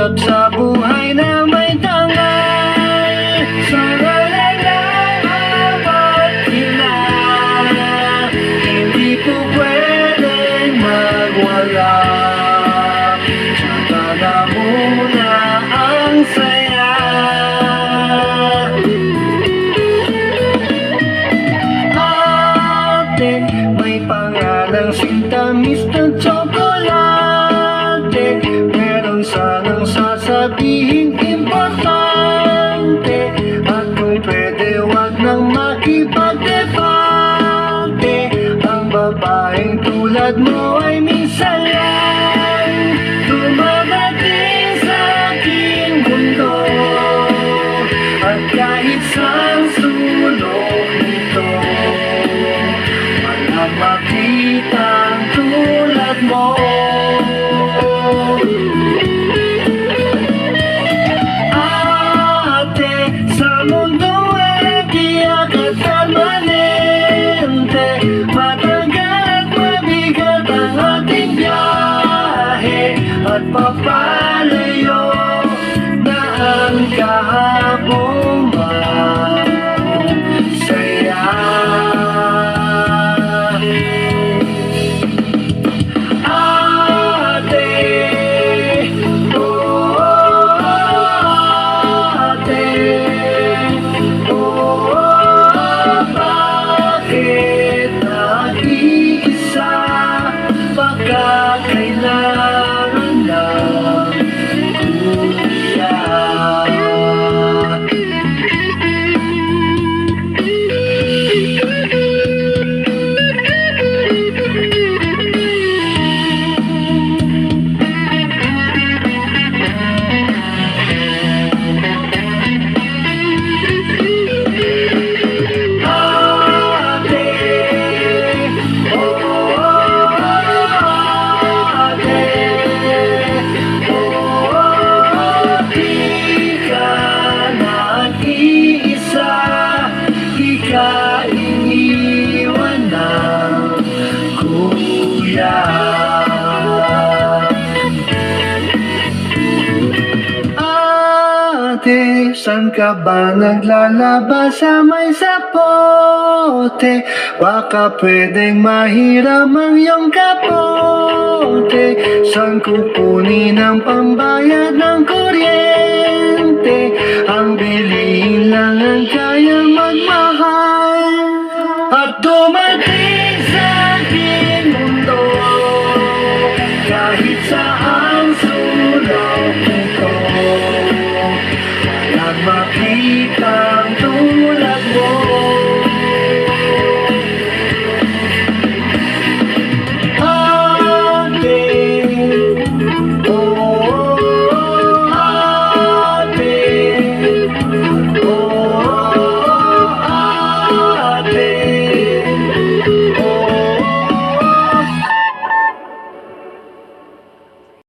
hirap sa buhay na may tangal. Sana lang apat sila, hindi po pwedeng magwala. Tsaka na muna ang saya. Ate, may pangalang sintamis ng tsokolate. Meron sanang sasabihin importante, at kung pwede wag nang makipagdebate. Ang babaeng tulad mo ay minsan lang dumadating sa aking mundo, at kahit saan sulok nito, walang makitang tulad mo. Ate, sa mundo ay tiyak at permanente, matagal at mabigat ang ating biyahe, at papalayo na ang kahapong masaya. Ate, oh ate, oh bakit nag-iisa? Baka kailangan ng kuya. Iniwan ng kuya. Ate, saan ka ba naglalaba sa may sapote? Baka pwedeng mahiram ang iyong kapote. Saan kukunin ang pambayad ng kuryente? Ang bilihin lang ang